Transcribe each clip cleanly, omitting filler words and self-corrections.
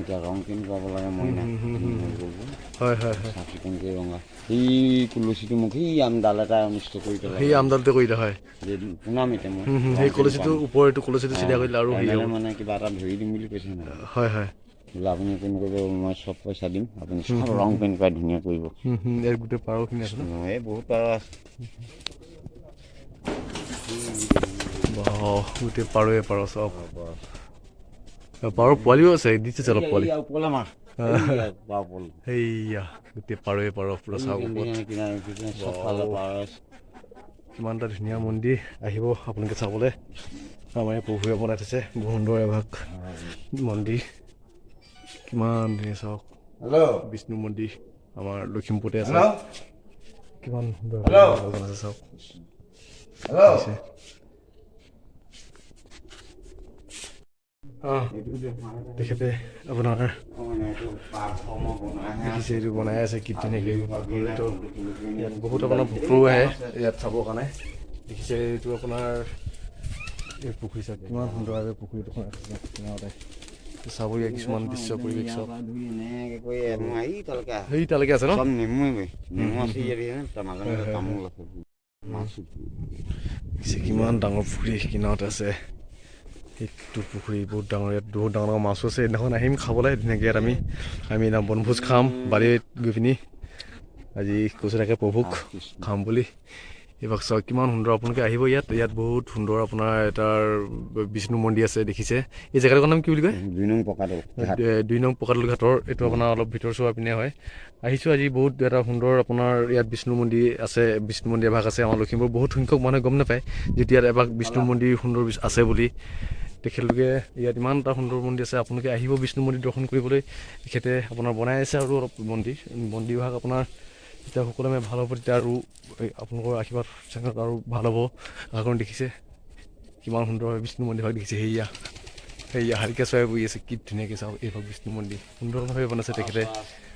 এতিয়া ৰং পিন কৰাব লাগে মইনা হয় হয় হয় চাফ চিকুণকৈ ৰঙা সেই কলচীটো মোক সেই আমডাল এটা অনিষ্ট কৰি পেলালে সেই আমডালতে কৰিলে হয় পুনামিতে মই সেই কলচীটো ওপৰৰ এইটো কলচীটো চিধা কৰিলে আৰু সেই হ'ব মানে কিবা এটা ধৰি দিম বুলি কৈছে মানে হয় হয় বোলে আপুনি পেইণ্ট কৰিব মই চব পইচা দিম আপুনি চব ৰং পেইণ্ট কৰাই ধুনীয়া কৰিব ইয়াৰ গোটেই পাৰখিনি আছে ন এই বহুত পাৰ আছে গোটেই পাৰৱে পাৰ চব পাৰৰ পোৱালিও আছে দিছে অলপ পোৱালি সেইয়া গোটেই পাৰৱে পাৰ পুৰা চাব কিমান এটা ধুনীয়া মন্দিৰ আহিব আপোনালোকে চাবলৈ আমাৰ এই প্ৰভুৱে বনাই থৈছে বহু সুন্দৰ এভাগ মন্দিৰ কিমান ধুনীয়া চাওক বিষ্ণু মন্দিৰ আমাৰ লখিমপুৰতে আছে কিমান সুন্দৰ বনাইছে চাওক তেখেতে আপোনাৰ দেখিছে এইটো বনাই আছে কি ধুনীয়াকৈ ইয়াত বহুত আপোনাৰ ভক্তও আহে ইয়াত চাবৰ কাৰণে দেখিছে এইটো আপোনাৰ এই পুখুৰী চাওক কিমান সুন্দৰভাৱে পুখুৰীটো বনাই চাবলগীয়া কিছুমান দৃশ্য পৰিৱেশ চাওক সেই তালৈকে আছে ন কিমান ডাঙৰ পুখুৰী কিনাৰতে আছে সেইটো পুখুৰী বহুত ডাঙৰ ইয়াত বহুত ডাঙৰ ডাঙৰ মাছো আছে সেইদিনাখন আহিম খাবলৈ ধুনীয়াকৈ ইয়াত আমি এতিয়া বনভোজ খাম বাৰীত গৈ পিনি আজি কৈছে থাকে প্ৰভুক খাম বুলি এইভাগ চাওক কিমান সুন্দৰ আপোনালোকে আহিব ইয়াত ইয়াত বহুত সুন্দৰ আপোনাৰ এটাৰ বিষ্ণু মন্দিৰ আছে দেখিছে এই জেগাটোৰ নাম কি বুলি কয় 2 নং পকাদল ঘাটৰ এইটো আপোনাৰ অলপ ভিতৰ চোৱা পিনে হয় আহিছোঁ আজি বহুত এটা সুন্দৰ আপোনাৰ ইয়াত বিষ্ণু মন্দিৰ আছে বিষ্ণু মন্দিৰ এভাগ আছে আমাৰ লখিমপুৰ বহুত সংখ্যক মানুহে গম নাপায় যেতিয়া ইয়াত এভাগ বিষ্ণু মন্দিৰ সুন্দৰ আছে বুলি তেখেতলোকে ইয়াত ইমান এটা সুন্দৰ মন্দিৰ আছে আপোনালোকে আহিব বিষ্ণু মন্দিৰ দৰ্শন কৰিবলৈ তেখেতে আপোনাৰ বনাই আছে আৰু অলপ মন্দিৰভাগ আপোনাৰ যেতিয়া সকলোৱে ভাল হ'ব তেতিয়া আৰু আপোনালোকৰ আশীৰ্বাদ চেনেলত আৰু ভাল হ'ব কাৰণ দেখিছে কিমান সুন্দৰভাৱে বিষ্ণু মন্দিৰভাগ দেখিছে সেয়া হাৰিকা চৰাই বহি আছে কি ধুনীয়াকৈ চাওক এইভাগ বিষ্ণু মন্দিৰ সুন্দৰভাৱে বনাইছে তেখেতে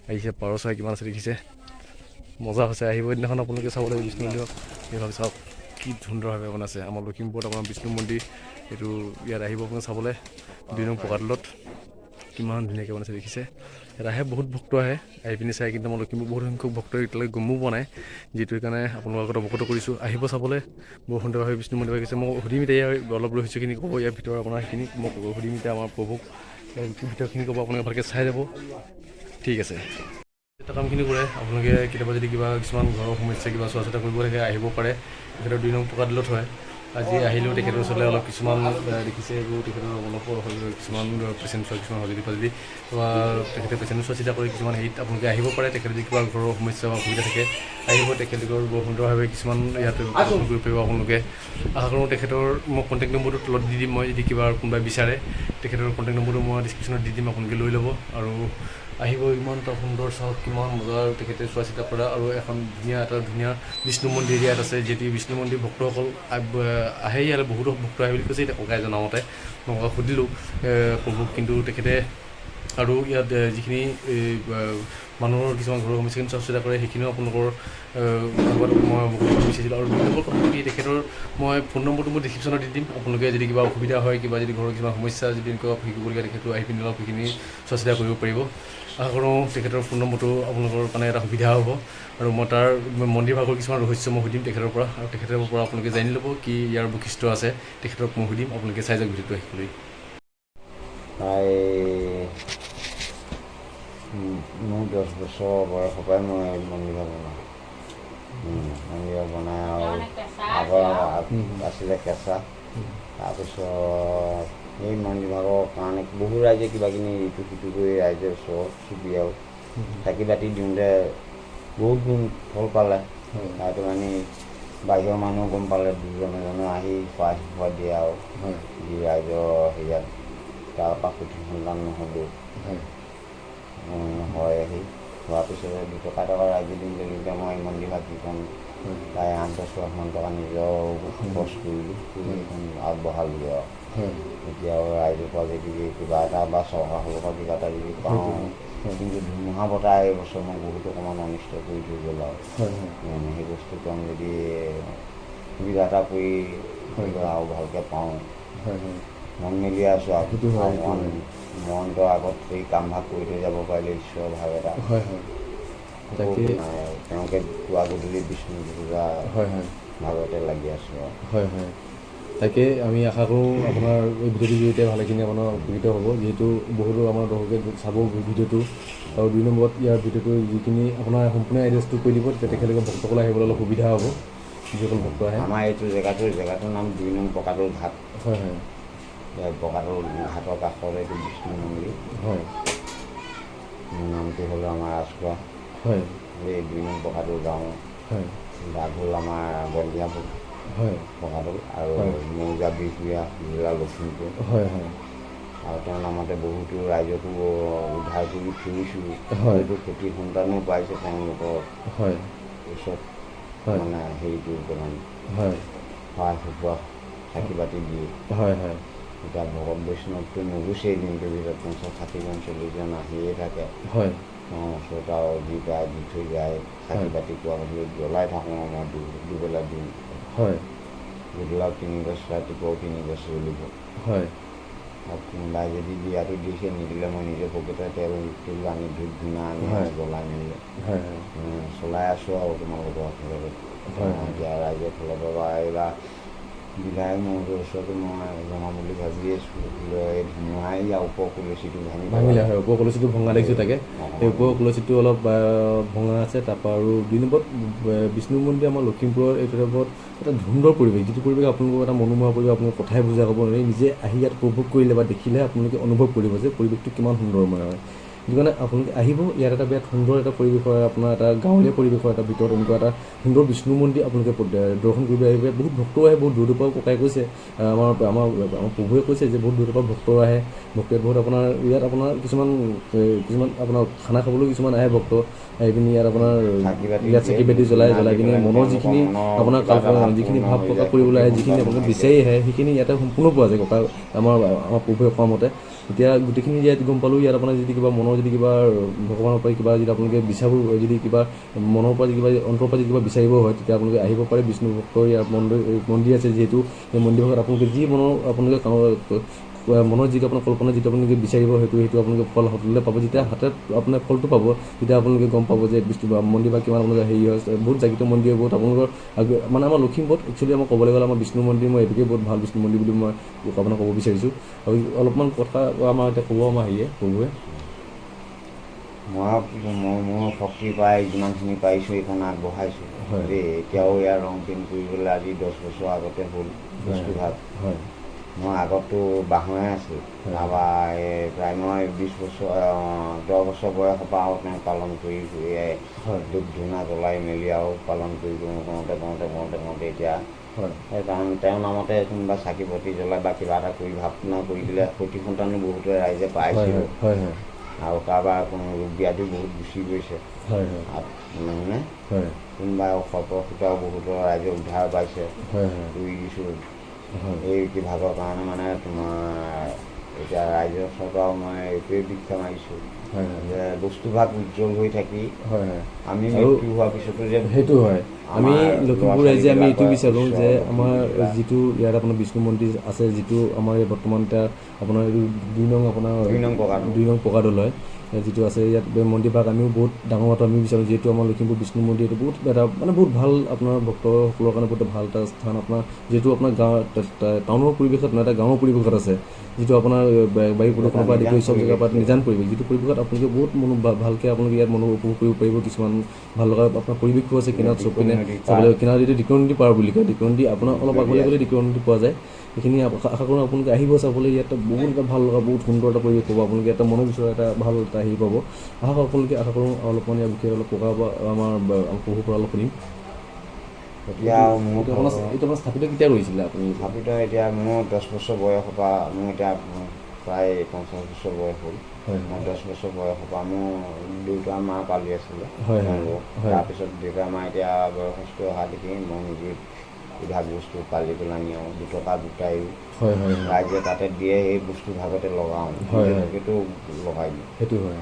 আহিছে পাৰ চৰাই কিমান আছে দেখিছে মজা হৈছে আহিব দিনাখন আপোনালোকে চাব লাগিব বিষ্ণু মন্দিৰক এইভাগ চাওক কি সুন্দৰভাৱে বনাইছে আমাৰ লখিমপুৰত আপোনাৰ বিষ্ণু মন্দিৰ এইটো ইয়াত আহিব আপোনালোকে চাবলৈ 2 নং পকাদলত কিমান ধুনীয়াকৈ বনাইছে দেখিছে ইয়াত আহে বহুত ভক্ত আহি পিনি চাই কিন্তু আমাৰ লখিমপুৰ বহুত সংখ্যক ভক্তই এতিয়ালৈকে গমো পোৱা নাই যিটো কাৰণে আপোনালোকৰ আগত অৱগত কৰিছোঁ আহিব চাবলৈ বহুত সুন্দৰভাৱে বিষ্ণু মন্দিৰ গৈছে মই সুধিম এতিয়া অলপ লৈ হৈছোঁখিনি ক'ব ইয়াৰ ভিতৰত আপোনাৰ সেইখিনি মই সুধিম এতিয়া আমাৰ প্ৰভুক ভিতৰখিনি ক'ব আপোনালোকে ভালকৈ চাই যাব ঠিক আছে এটা কামখিনি কৰে আপোনালোকে কেতিয়াবা যদি কিবা কিছুমান ঘৰৰ সমস্যা কিবা চোৱা চিতা কৰিব থাকে আহিব পাৰে তেখেতৰ 2 নং পকাদলত হয় আজি আহিলেও তেখেতৰ ওচৰলৈ অলপ কিছুমান দেখিছে এইবোৰ তেখেতৰ অলপ কিছুমান পেচেণ্ট চোৱা কিছুমান হজুলি পাজুলি তেখেতে পেচেণ্ট চোৱা চিতা কৰি কিছুমান হেৰিত আপোনালোকে আহিব পাৰে তেখেতে যদি কিবা ঘৰৰ সমস্যা বা অসুবিধা থাকে আহিব তেখেতলোকৰ বৰ সুন্দৰভাৱে কিছুমান ইয়াত কৰিব পাৰিব আপোনালোকে আশা কৰোঁ তেখেতৰ মই কণ্টেক্ট নম্বৰটো তলত দি দিম মই যদি কিবা কোনোবাই বিচাৰে তেখেতৰ কণ্টেক্ট নম্বৰটো মই ডিছক্ৰিপশ্যনত দি দিম আপোনালোকে লৈ ল'ব আৰু আহিব ইমান এটা সুন্দৰ চাওক কিমান মজা তেখেতে চোৱা চিতা কৰা আৰু এখন ধুনীয়া বিষ্ণু মন্দিৰ ইয়াত আছে যিহেতু বিষ্ণু মন্দিৰ ভক্তসকল আহে ইয়াত বহুতো ভক্ত আহে বুলি কৈছে এতিয়া ককাই জনামতে মই ককাক সুধিলোঁ প্ৰভুক কিন্তু তেখেতে আৰু ইয়াত যিখিনি মানুহৰ কিছুমান ঘৰৰ সমস্যাখিনি চোৱা চিতা কৰে সেইখিনিও আপোনালোকৰ মই বহুত বিচাৰিছিলোঁ আৰু 2 নম্বৰ কথা কি তেখেতৰ মই ফোন নম্বৰটো মই ডিছক্ৰিপশ্যনত দি দিম আপোনালোকে যদি কিবা অসুবিধা হয় কিবা যদি ঘৰৰ কিছুমান সমস্যা যদি এনেকুৱা শিকিবলগীয়া তেখেতো আহি পিনি অলপ সেইখিনি চোৱা চিতা কৰিব পাৰিব আশা কৰোঁ তেখেতৰ ফোন নম্বৰটো আপোনালোকৰ কাৰণে এটা সুবিধা হ'ব আৰু মই তাৰ মন্দিৰভাগৰ কিছুমান ৰহস্য মই সুধিম তেখেতৰ পৰা আৰু তেখেতৰ পৰা আপোনালোকে জানি ল'ব কি ইয়াৰ বৈশিষ্ট্য আছে তেখেতক মই সুধিম আপোনালোকে চাই যাওক ভিডিঅ'টো আহিবলৈ মোৰ 10 বছৰ বয়সৰ পৰাই মই মন্দিৰভাগ বনাই আৰু আগৰ আছিলে কেঁচা তাৰপিছত এই মন্দিৰভাগৰ কাৰণে বহু ৰাইজে কিবা কিনি ইটো সিটো কৰি ৰাইজে ওচৰ চুবুৰীয়াও চাকি বাতি দিওঁতে বহুত গুণ ফল পালে সেইটো মানে বাহিৰৰ মানুহ গম পালে দুজনে আহি খোৱা দিয়ে আৰু যি ৰাইজৰ হেৰিয়াত তাৰপৰা পুথি সন্তান নহ'লেও হয় আহি হোৱাৰ পিছতে 2 টকা ৰাইজে দিম বুলি মই মন্দিৰভাগ যিখন প্ৰায় 8-10 টকা নিজৰ খৰচ কৰিলোঁ আগবঢ়ালোঁ আৰু এতিয়া ৰাইজৰ পৰা যদি কিবা এটা বা চৰকাৰ ফালৰ পৰা কিবা এটা যদি পাওঁ কিন্তু ধুমুহা বতাহ এইবছৰ মই বহুত অকণমান অনিষ্ট কৰি থৈ গ'ল আৰু সেই বস্তুটো আমি যদি সুবিধা এটা কৰি আৰু ভালকৈ পাওঁ মন মেলি আছোঁ আৰু মহন্ত আগত সেই কামভাগ কৰি থৈ যাব পাৰিলে ঈশ্বৰৰ ভাগ এটা হয় হয় তাকে তেওঁকে পুৱা গধূলি বিষ্ণু পূজা হয় হয় ভাগতে লাগি আছোঁ আৰু হয় হয় তাকে আমি আশা কৰোঁ আপোনাৰ এই ভিডিঅ'টোৰ জৰিয়তে ভালেখিনি আপোনাৰ উপকৃত হ'ব যিহেতু বহুতো আমাৰ দৰ্শকে চাব ভিডিঅ'টো আৰু 2 নম্বৰত ইয়াৰ ভিডিঅ'টো যিখিনি আপোনাৰ সম্পূৰ্ণ এড্ৰেছটো কৈ দিব তেতিয়া তেখেতলোকে ভক্তসকলে আহিবলৈ অলপ সুবিধা হ'ব যিসকল ভক্ত আহে আমাৰ এইটো জেগাটোৰ নাম 2 নং পকাটোৰ ঘাট হয় হয় পকাটোৰ ঘাটৰ কাষৰ এইটো বিষ্ণু মন্দিৰ হয় মোৰ নামটো হ'ল আমাৰ ৰাজখোৱা হয় এই 2 নং পকাটোৰ গাঁও হয় গাত হ'ল আমাৰ বন্দিয়াপুৰ হয় পকাটোৰ আৰু হয় মৌজা বিহপুৰীয়া জিলা লখিমপুৰ হয় হয় আৰু তেওঁৰ নামতে বহুতো ৰাইজকো উদ্ধাৰ কৰি ফুৰিছোঁ হয়। বহুতো সতি সন্তানো পাইছে তেওঁলোকৰ হয় ওচৰত হয় মানে হেৰিটো মানে হয় সহায় সপোৱা চাকি বাতি দিয়ে হয় হয় এতিয়া ভগৱ বৈষ্ণৱটো নুগুচেই দিনটোৰ ভিতৰত 50-60জন 40জন আহিয়ে থাকে হয় তেওঁৰ ওচৰত আৰু যি পায় দি থৈ যায় চাকি বাতি কোৱা বাতি জ্বলাই থাকোঁ মই দুবেলা দিন হয় গধূলাও 3 গছ ৰাতিপুৱাও 3 গছ জ্বলিব হয় আৰু কোনোবাই যদি দিয়াটো দিছে নিদিলে মই নিজে পকেটৰ তেল আনি ধূপ ধূনা আনি হয়। জ্বলাই মেলি হয় হয় চলাই আছোঁ আৰু তোমালোকৰ ফালত হয়। এতিয়া ৰাইজৰ ফালৰ পৰা এইবাৰ বিধায়ক মহোদয়ৰ ওচৰতো মই জনাম বুলি ভাবি আছোঁ এই ধুমুহাই ইয়াৰ ওপৰ কলচীটো ভাঙিলে হয় ওপৰ কলচীটো ভঙা দেখিছোঁ তাকে সেই ওপৰ কলচীটো অলপ ভঙা আছে তাৰপৰা আৰু 2 নম্বৰত বিষ্ণু মন্দিৰ আমাৰ লখিমপুৰৰ এইটো টাইপত এটা সুন্দৰ পৰিৱেশ যিটো পৰিৱেশ আপোনালোকৰ এটা মনোমোহা পৰিৱেশ আপোনালোকে কথাই বুজাই ক'ব নোৱাৰি নিজে আহি ইয়াত উপভোগ কৰিলে বা দেখিলেহে আপোনালোকে অনুভৱ কৰিব যে পৰিৱেশটো কিমান সুন্দৰময় হয় সেইটো কাৰণে আপোনালোকে আহিব ইয়াত এটা বিৰাট সুন্দৰ এটা পৰিৱেশ হয় আপোনাৰ এটা গাঁৱলীয়া পৰিৱেশৰ এটা ভিতৰত এনেকুৱা এটা সুন্দৰ বিষ্ণু মন্দিৰ আপোনালোকে দৰ্শন কৰিব আহিব বহুত ভক্তও আহে বহুত দূৰ দূৰৰ পৰা ককাই কৈছে আমাৰ প্ৰভুৱে কৈছে যে বহুত দূৰৰ পৰা ভক্ত আহে ভক্তে বহুত আপোনাৰ ইয়াত আপোনাৰ কিছুমান আপোনাৰ খানা খাবলৈও কিছুমান আহে ভক্ত আহি পিনি ইয়াত আপোনাৰ ইয়াত চাকি বাতি জ্বলাই পিনি মনৰ যিখিনি আপোনাৰ যিখিনি ভাৱ প্ৰকাশ কৰিবলৈ আহে যিখিনি আপোনালোকে বিচাৰি আহে সেইখিনি ইয়াতে সম্পূৰ্ণ পোৱা যায় ককা আমাৰ প্ৰভুৱে কোৱা মতে এতিয়া গোটেইখিনি ইয়াত গম পালোঁ ইয়াত আপোনাৰ যদি কিবা মনৰ যদি কিবা ভগৱানৰ পৰা কিবা যদি আপোনালোকে বিচাৰিব যদি কিবা মনৰ পৰা কিবা অন্তৰৰ পৰা যদি কিবা বিচাৰিব হয় তেতিয়া আপোনালোকে আহিব পাৰে বিষ্ণু ভক্তৰ ইয়াত মন্দিৰ আছে যিহেতু এই মন্দিৰভাগত আপোনালোকে যি মনৰ আপোনালোকে মনৰ যিটো আপোনাৰ কল্পনা যিটো আপোনালোকে বিচাৰিব সেইটো আপোনালোকে ফল হাতলৈ পাব যেতিয়া হাতত আপোনাৰ ফলটো পাব তেতিয়া আপোনালোকে গম পাব যে বিষ্ণু মন্দিৰ বা কিমান আপোনালোকৰ হেৰি হৈছে বহুত জাগৃত মন্দিৰ বহুত আপোনালোকৰ মানে আমাৰ লখিমপুৰত একচুৱেলি আমাৰ ক'বলৈ গ'লে আমাৰ বিষ্ণু মন্দিৰ মই এইটোকে বহুত ভাল বিষ্ণু মন্দিৰ বুলি মই আপোনাক ক'ব বিচাৰিছোঁ আৰু অলপমান কথা আমাৰ এতিয়া ক'ব আমাৰ প্ৰভুৱে মোৰ শক্তি পাই যিমানখিনি পাৰিছোঁ এইখন আগবঢ়াইছোঁ দেই এতিয়াও ইয়াৰ ৰং পেইণ্ট কৰিবলৈ আজি 10 বছৰ আগতে হ'ল বস্তুভাগ হয় মই আগততো বাঁহৰে আছোঁ তাৰপৰা প্ৰায় মই 20 বছৰ 10 বছৰ বয়সৰ পৰা আৰু তেওঁ পালন কৰি ধূপ ধূনা জ্বলাই মেলি আৰু পালন কৰি কৰোঁতে এতিয়া কাৰণ তেওঁৰ নামতে কোনোবা চাকি বতি জ্বলাই বা কিবা এটা কৰি ভাৱনা কৰি দিলে সতি সন্তানো বহুতে ৰাইজে পাইছিল আৰু কাৰোবাৰ কোনো ৰোগ ব্যাধি বহুত গুচি গৈছে মানে কোনোবাই সৰ্পৰ ফুটাও বহুতৰ ৰাইজে উদ্ধাৰ পাইছে কৰি দিছোঁ এই ভাগৰ কাৰণে মানে তোমাৰ এতিয়া ৰাইজৰ ওচৰত মই এইটোৱে ভিক্ষা মাৰিছোঁ যে বস্তুভাগ উজ্জ্বল হৈ থাকি আমি মৃত্যু হোৱাৰ পিছতো যে সেইটো হয় আমি লখিমপুৰ ৰাইজে আমি এইটো বিচাৰোঁ যে আমাৰ যিটো ইয়াত আপোনাৰ বিষ্ণু মন্দিৰ আছে যিটো আমাৰ বৰ্তমান এতিয়া আপোনাৰ এইটো 2 নং পকাদল হয় যিটো আছে ইয়াত মন্দিৰভাগ আমিও বহুত ডাঙৰ হোৱাটো আমি বিচাৰোঁ যিহেতু আমাৰ লখিমপুৰ বিষ্ণু মন্দিৰ এইটো বহুত এটা মানে বহুত ভাল আপোনাৰ ভক্তসকলৰ কাৰণে বহুত ভাল এটা স্থান আপোনাৰ যিহেতু আপোনাৰ গাঁৱৰ টাউনৰ পৰিৱেশত নহয় এটা গাঁৱৰ পৰিৱেশত আছে যিটো আপোনাৰ বায়ু প্ৰদূষণৰ পৰা আদি কৰি চব জেগাৰ পৰা নিজান পৰিৱেশ যিটো পৰিৱেশত আপোনালোকে বহুত ভালকৈ আপোনালোকে ইয়াত উপভোগ কৰিব পাৰিব কিছুমান ভাল লগা আপোনাৰ পৰিৱেশো আছে কিনাৰত চব পিনে চাবলৈ কিনাৰত যিটো দিকৰণী পাৰ বুলি কয় দিকৰণী আপোনাৰ অলপ আগলৈ গ'লে দিকৰণী পোৱা যায় সেইখিনি আশা কৰোঁ আপোনালোকে আহিব চাবলৈ ইয়াত বহুত এটা ভাল লগা বহুত সুন্দৰ এটা পৰিৱেশ পাব আপোনালোকে এটা মনৰ বিচৰা এটা ভাল এটা হেৰি পাব আপোনালোকে আশা কৰোঁ অলপমান ইয়াৰ বিষয়ে অলপ প্ৰকাশ আমাৰ প্ৰভুৰ পৰা অলপ শুনিম এইটো আপোনাৰ স্থাপিত কেতিয়া কৰিছিলে আপুনি স্থাপিত এতিয়া মোৰ 10 বছৰ বয়সৰ পৰা মোৰ এতিয়া প্ৰায় 50 বছৰ বয়স হ'ল মই 10 বছৰ বয়সৰ পৰা মোৰ দেউতা মা পালি আছিলে তাৰপিছত দেউতা মা এতিয়া বয়সস্থ অহা দেখি মই নিজে ইভাগ বস্তু পালি পেলাই নিওঁ 2 টকা গোটাইও ৰাইজে তাতে দিয়ে সেই বস্তু ভাগতে লগাওঁ সেইটো লগাই দিওঁ সেইটো হয়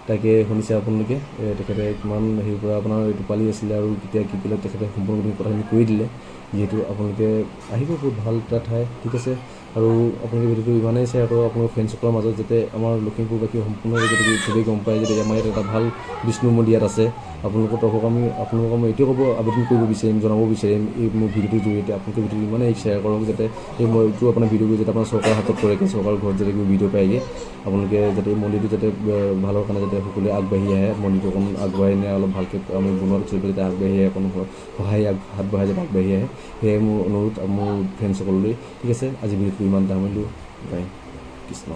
তাকে শুনিছে আপোনালোকে তেখেতে কিমান হেৰিৰ পৰা আপোনাৰ এইটো পালি আছিলে আৰু কেতিয়া কি কৰিলে তেখেতে সম্পূৰ্ণ কথাখিনি কৰি দিলে যিহেতু আপোনালোকে আহিব বহুত ভাল এটা ঠাই ঠিক আছে আৰু আপোনালোকে ভিডিঅ'টো ইমানেই শ্বেয়াৰ কৰক আপোনাৰ ফ্ৰেণ্ডসকলৰ মাজত, যাতে আমাৰ লখিমপুৰবাসী সম্পূৰ্ণভাৱে যাতে চবেই গম পায় যে আমাৰ ইয়াত এটা ভাল বিষ্ণু মন্দিৰ ইয়াত আছে। আপোনালোকৰ তৰফক আপোনালোকক মই এইটোৱে আবেদন কৰিব বিচাৰিম, জনাব বিচাৰিম এই মোৰ ভিডিঅ'টোৰ জৰিয়তে আপোনালোকে ভিডিঅ'টো ইমানেই শ্বেয়াৰ কৰক যাতে এইটো আপোনাৰ ভিডিঅ'টো যাতে আপোনাৰ চৰকাৰৰ হাতত পৰেগৈ, চৰকাৰৰ ঘৰত যাতে ভিডিঅ' পায়গৈ। আপোনালোকে যাতে এই মন্দিৰটো যাতে ভালৰ কাৰণে যাতে সকলোৱে আগবাঢ়ি আহে, মন্দিৰটো অকণ আগবঢ়াই নিয়ে, অলপ ভালকৈ আমি বনোৱাত চবে যাতে আগবাঢ়ি আহে, অকণ সহায় আগবঢ়াই যাতে আগবাঢ়ি আহে, সেয়াই মোৰ অনুৰোধ মোৰ ফ্ৰেণ্ডসকললৈ। ঠিক আছে, আজি ভিডিঅ'টো ইমান সামৰিলোঁ। বাই, কৃষ্ণ।